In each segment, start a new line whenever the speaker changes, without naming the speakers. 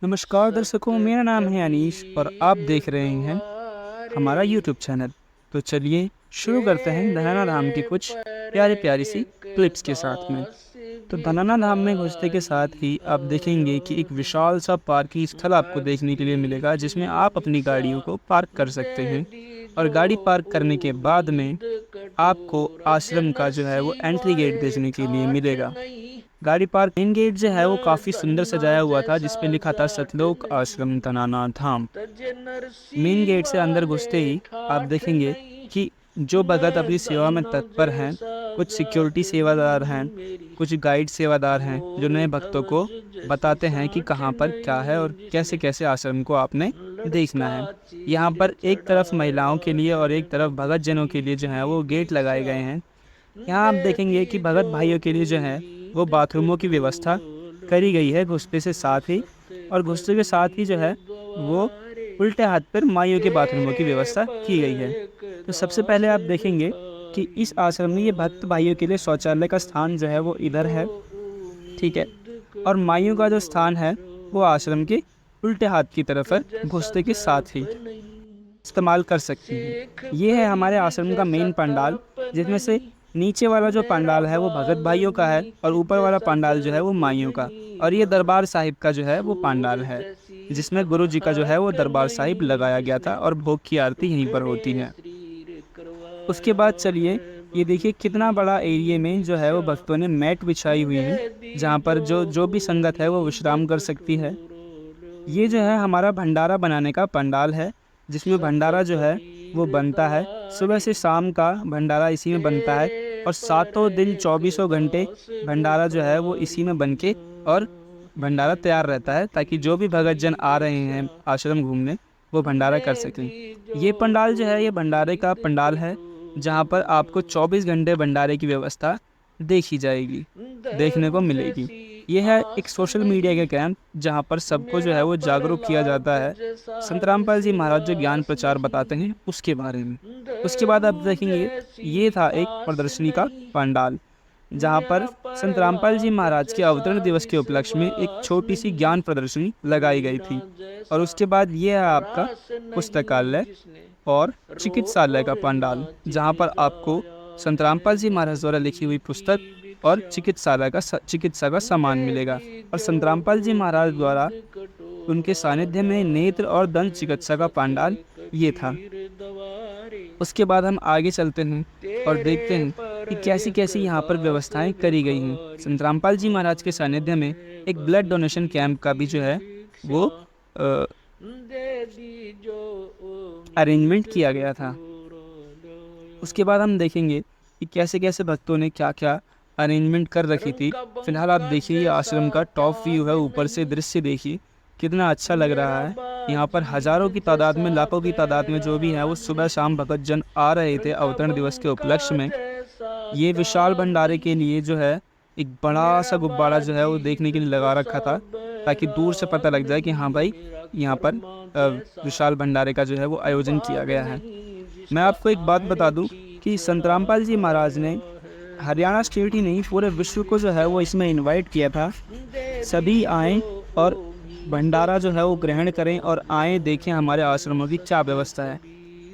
नमस्कार दर्शकों, मेरा नाम है अनीश और आप देख रहे हैं हमारा यूट्यूब चैनल। तो चलिए शुरू करते हैं धनाना धाम की कुछ प्यारी प्यारी सी क्लिप्स के साथ में। तो धनाना धाम में घुसते के साथ ही आप देखेंगे कि एक विशाल सा पार्किंग स्थल आपको देखने के लिए मिलेगा, जिसमें आप अपनी गाड़ियों को पार्क कर सकते हैं। और गाड़ी पार्क करने के बाद में आपको आश्रम का जो है वो एंट्री गेट देखने के लिए मिलेगा। गाड़ी पार्क मेन गेट जो है वो काफ़ी सुंदर सजाया हुआ था, जिसपे लिखा था सतलोक आश्रम धनाना धाम। मेन गेट से अंदर घुसते ही आप देखेंगे कि जो भगत अपनी सेवा में तत्पर हैं, कुछ सिक्योरिटी सेवादार हैं, कुछ गाइड सेवादार हैं, जो नए भक्तों को बताते हैं कि कहाँ पर क्या है और कैसे कैसे आश्रम को आपने देखना है। यहाँ पर एक तरफ महिलाओं के लिए और एक तरफ भगत जनों के लिए जो है वो गेट लगाए गए हैं। यहाँ आप देखेंगे कि भगत भाइयों के लिए जो है वो बाथरूमों की व्यवस्था करी गई है घुसते से साथ ही, और घुसते के साथ ही जो है वो उल्टे हाथ पर माइयों के बाथरूमों की व्यवस्था की गई है। तो सबसे पहले आप देखेंगे कि इस आश्रम में ये भक्त भाइयों के लिए शौचालय का स्थान जो है वो इधर है, ठीक है। और माइयों का जो स्थान है वो आश्रम के उल्टे हाथ की तरफ है, घुसते के साथ ही इस्तेमाल कर सकते हैं। ये है हमारे आश्रम का मेन पंडाल, जिसमें से नीचे वाला जो पंडाल है वो भगत भाइयों का है और ऊपर वाला पंडाल जो है वो माइयों का। और ये दरबार साहिब का जो है वो पंडाल है, जिसमें गुरु जी का जो है वो दरबार साहिब लगाया गया था और भोग की आरती यहीं पर होती है। उसके बाद चलिए ये देखिए कितना बड़ा एरिया में जो है वो भक्तों ने मैट बिछाई हुई है, जहाँ पर जो भी संगत है वो विश्राम कर सकती है। ये जो है हमारा भंडारा बनाने का पंडाल है, जिसमें भंडारा जो है वो बनता है। सुबह से शाम का भंडारा इसी में बनता है और सातों दिन 24 घंटे भंडारा जो है वो इसी में बन के और भंडारा तैयार रहता है, ताकि जो भी भगत जन आ रहे हैं आश्रम घूमने वो भंडारा कर सकें। ये पंडाल जो है ये भंडारे का पंडाल है, जहाँ पर आपको 24 घंटे भंडारे की व्यवस्था देखी जाएगी, देखने को मिलेगी। ये है एक सोशल मीडिया के कैंप, जहाँ पर सबको जो है वो जागरूक किया जाता है संत रामपाल जी महाराज जो ज्ञान प्रचार बताते हैं उसके बारे में। उसके बाद आप देखेंगे ये था एक प्रदर्शनी का पंडाल, जहाँ पर संत रामपाल जी महाराज के अवतरण दिवस के उपलक्ष्य में एक छोटी सी ज्ञान प्रदर्शनी लगाई गई थी। और उसके बाद ये है आपका पुस्तकालय और चिकित्सालय का पंडाल, जहाँ पर आपको संत रामपाल जी महाराज द्वारा लिखी हुई पुस्तक और चिकित्सा का सामान मिलेगा। और संत रामपाल जी महाराज द्वारा उनके सानिध्य में नेत्र और दंत चिकित्सा का पंडाल ये था। उसके बाद हम आगे चलते हैं और देखते हैं कि कैसी कैसी यहाँ पर व्यवस्थाएं करी गई हैं। संत रामपाल जी महाराज के सानिध्य में एक ब्लड डोनेशन कैंप का भी जो है वो अरेंजमेंट किया गया था। उसके बाद हम देखेंगे कि कैसे कैसे भक्तों ने क्या क्या अरेंजमेंट कर रखी थी। फिलहाल आप देखिए ये आश्रम का टॉप व्यू है, ऊपर से दृश्य देखिए कितना अच्छा लग रहा है। यहाँ पर हज़ारों की तादाद में, लाखों की तादाद में जो भी हैं वो सुबह शाम भगत जन आ रहे थे अवतरण दिवस के उपलक्ष्य में। ये विशाल भंडारे के लिए जो है एक बड़ा सा गुब्बारा जो है वो देखने के लिए लगा रखा था, ताकि दूर से पता लग जाए कि हाँ भाई यहाँ पर विशाल भंडारे का जो है वो आयोजन किया गया है। मैं आपको एक बात बता दूं कि संत रामपाल जी महाराज ने हरियाणा स्टेट ही नहीं पूरे विश्व को जो है वो इसमें इनवाइट किया था। सभी आएँ और भंडारा जो है वो ग्रहण करें और आएँ देखें हमारे आश्रमों की क्या व्यवस्था है।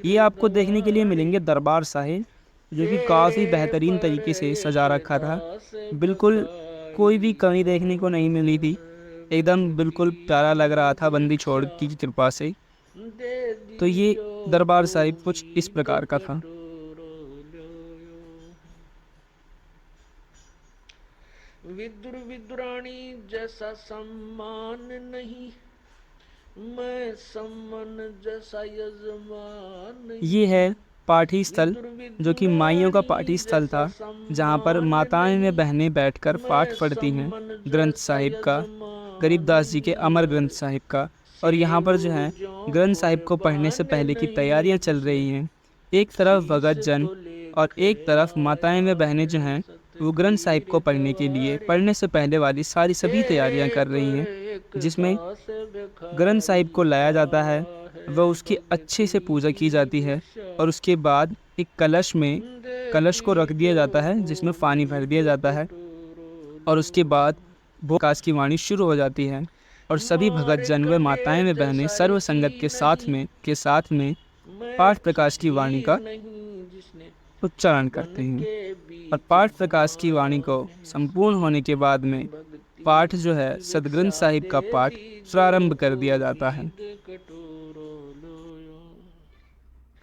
ये आपको देखने के लिए मिलेंगे दरबार साहिब, जो कि काफ़ी बेहतरीन तरीके से सजा रखा था। बिल्कुल कोई भी कमी देखने को नहीं मिली थी, एकदम बिल्कुल प्यारा लग रहा था बंदी छोड़ की कृपा से। तो ये दरबार साहिब कुछ इस प्रकार का था।
विदुर विदुरानी जैसा सम्मान नहीं, मैं सम्मान जैसा यजमान नहीं।
ये है पाठी स्थल, जो कि माइयों का पाठी स्थल था, जहाँ पर माताएं व बहनें बैठकर पाठ पढ़ती हैं ग्रंथ साहिब का, गरीबदास जी के अमर ग्रंथ साहिब का। और यहाँ पर जो है ग्रंथ साहिब को पढ़ने से पहले की तैयारियाँ चल रही हैं। एक तरफ भगत जन और एक तरफ माताएं व बहनें जो हैं वो ग्रंथ साहिब को पढ़ने के लिए पढ़ने से पहले वाली सभी तैयारियां कर रही हैं, जिसमें ग्रंथ साहिब को लाया जाता है, वह उसकी अच्छे से पूजा की जाती है और उसके बाद एक कलश को रख दिया जाता है, जिसमें पानी भर दिया जाता है और उसके बाद भोग आकाश की वाणी शुरू हो जाती है। और सभी भगत जन व माताएं व बहनें सर्व संगत के साथ में पाठ प्रकाश की वाणी का उच्चारण करते हैं। और पाठ प्रकाश की वाणी को संपूर्ण होने के बाद में पाठ जो है सदग्रंथ साहिब का पाठ प्रारंभ कर दिया जाता है।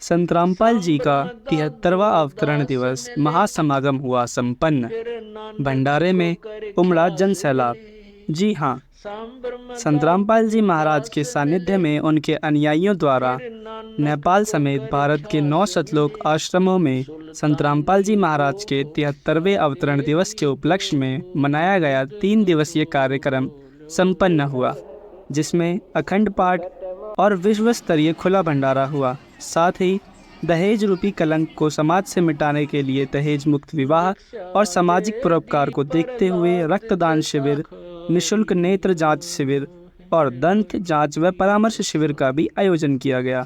संत रामपाल जी का 73वां अवतरण दिवस महासमागम हुआ संपन्न। भंडारे में उमड़ा जन सैलाब। जी हाँ, संत रामपाल जी महाराज के सानिध्य में उनके अनुयायियों द्वारा नेपाल समेत भारत के 9 सतलोक आश्रमों में संत रामपाल जी महाराज के 73वें अवतरण दिवस के उपलक्ष्य में मनाया गया 3 दिवसीय कार्यक्रम संपन्न हुआ, जिसमें अखंड पाठ और विश्व स्तरीय खुला भंडारा हुआ। साथ ही दहेज रूपी कलंक को समाज से मिटाने के लिए दहेज मुक्त विवाह और सामाजिक परोपकार को देखते हुए रक्तदान शिविर, निःशुल्क नेत्र जांच शिविर और दंत जांच व परामर्श शिविर का भी आयोजन किया गया।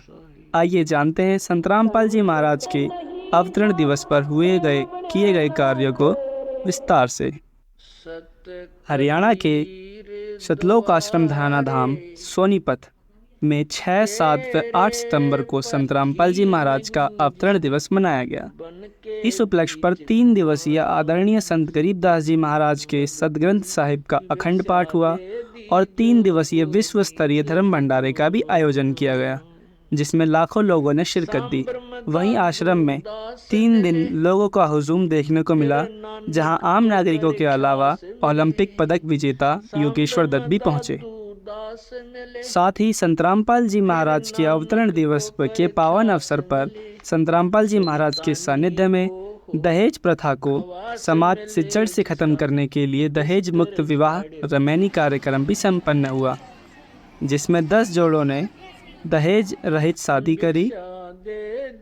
आइए जानते हैं संत रामपाल जी महाराज के अवतरण दिवस पर किए गए कार्यों को विस्तार से। हरियाणा के सतलोक आश्रम धनाना धाम सोनीपत में 6, 7 व 8 सितंबर को संत रामपाल जी महाराज का अवतरण दिवस मनाया गया। इस उपलक्ष्य पर 3 दिवसीय आदरणीय संत गरीबदास जी महाराज के सदग्रंथ साहिब का अखंड पाठ हुआ और 3 दिवसीय विश्व स्तरीय धर्म भंडारे का भी आयोजन किया गया, जिसमें लाखों लोगों ने शिरकत दी। वहीं आश्रम में 3 दिन लोगों का हुजूम देखने को मिला, जहां आम नागरिकों के अलावा ओलंपिक पदक विजेता योगेश्वर दत्त भी पहुंचे। साथ ही संत रामपाल जी महाराज के अवतरण दिवस के पावन अवसर पर संत रामपाल जी महाराज के सानिध्य में दहेज प्रथा को समाज से जड़ से खत्म करने के लिए दहेज मुक्त विवाह रमैनी कार्यक्रम भी संपन्न हुआ, जिसमें 10 जोड़ों ने दहेज रहित शादी करी।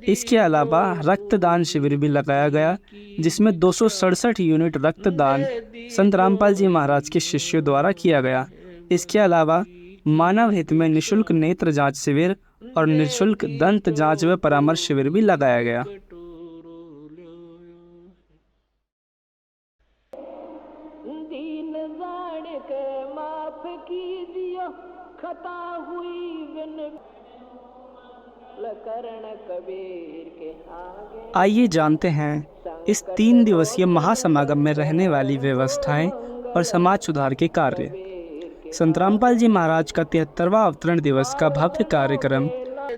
इसके अलावा रक्तदान शिविर भी लगाया गया, जिसमें 267 यूनिट रक्तदान संत रामपाल जी महाराज के शिष्यों द्वारा किया गया। इसके अलावा मानव हित में निःशुल्क नेत्र जांच शिविर और निःशुल्क दंत जांच व परामर्श शिविर भी लगाया गया। आइए जानते हैं इस 3 दिवसीय महासमागम में रहने वाली व्यवस्थाएं और समाज सुधार के कार्य। संत रामपाल जी महाराज का 73वां अवतरण दिवस का भव्य कार्यक्रम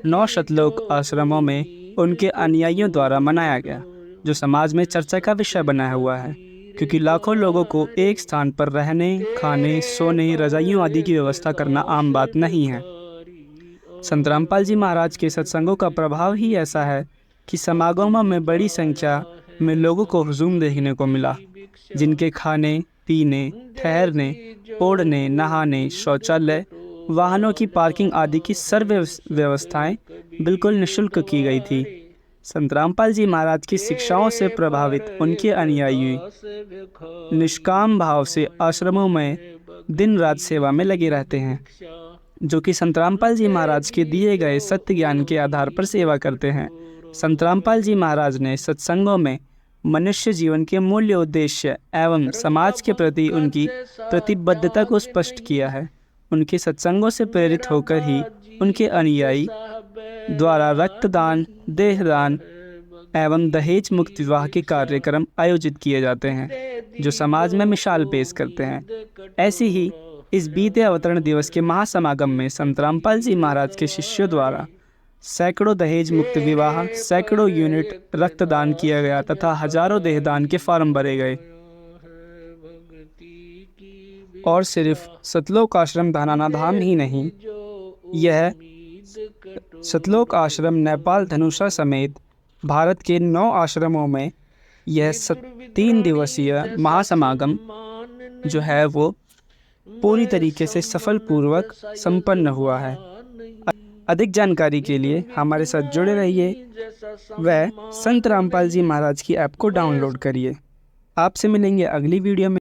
9 सतलोक आश्रमों में उनके अनुयायियों द्वारा मनाया गया, जो समाज में चर्चा का विषय बना हुआ है, क्योंकि लाखों लोगों को एक स्थान पर रहने, खाने, सोने, रजाइयों आदि की व्यवस्था करना आम बात नहीं है। संत रामपाल जी महाराज के सत्संगों का प्रभाव ही ऐसा है कि समागमों में बड़ी संख्या में लोगों को हुजूम देखने को मिला, जिनके खाने, पीने, ठहरने, ओढ़ने, नहाने, शौचालय, वाहनों की पार्किंग आदि की सर्व व्यवस्थाएं बिल्कुल निःशुल्क की गई थी। संत रामपाल जी महाराज की शिक्षाओं से प्रभावित उनके अनुयायी निष्काम भाव से आश्रमों में दिन रात सेवा में लगे रहते हैं, जो कि संत रामपाल जी महाराज के दिए गए सत्य ज्ञान के आधार पर सेवा करते हैं। संत रामपाल जी महाराज ने सत्संगों में मनुष्य जीवन के मूल्य, उद्देश्य एवं समाज के प्रति उनकी प्रतिबद्धता को स्पष्ट किया है। उनके सत्संगों से प्रेरित होकर ही उनके अनुयायी द्वारा रक्तदान, देहदान एवं दहेज मुक्त विवाह के कार्यक्रम आयोजित किए जाते हैं, जो समाज में मिसाल पेश करते हैं। ऐसे ही इस बीते अवतरण दिवस के महासमागम में संत रामपाल जी महाराज के शिष्यों द्वारा सैकड़ों दहेज मुक्त विवाह, सैकड़ों यूनिट रक्तदान किया गया तथा हजारों देहदान के फॉर्म भरे गए। और सिर्फ सतलोक आश्रम धनाना धाम ही नहीं, यह सतलोक आश्रम नेपाल धनुषा समेत भारत के 9 आश्रमों में यह 3 दिवसीय महासमागम जो है वो पूरी तरीके से सफलपूर्वक संपन्न हुआ है। अधिक जानकारी के लिए हमारे साथ जुड़े रहिए व संत रामपाल जी महाराज की ऐप को डाउनलोड करिए। आपसे मिलेंगे अगली वीडियो में।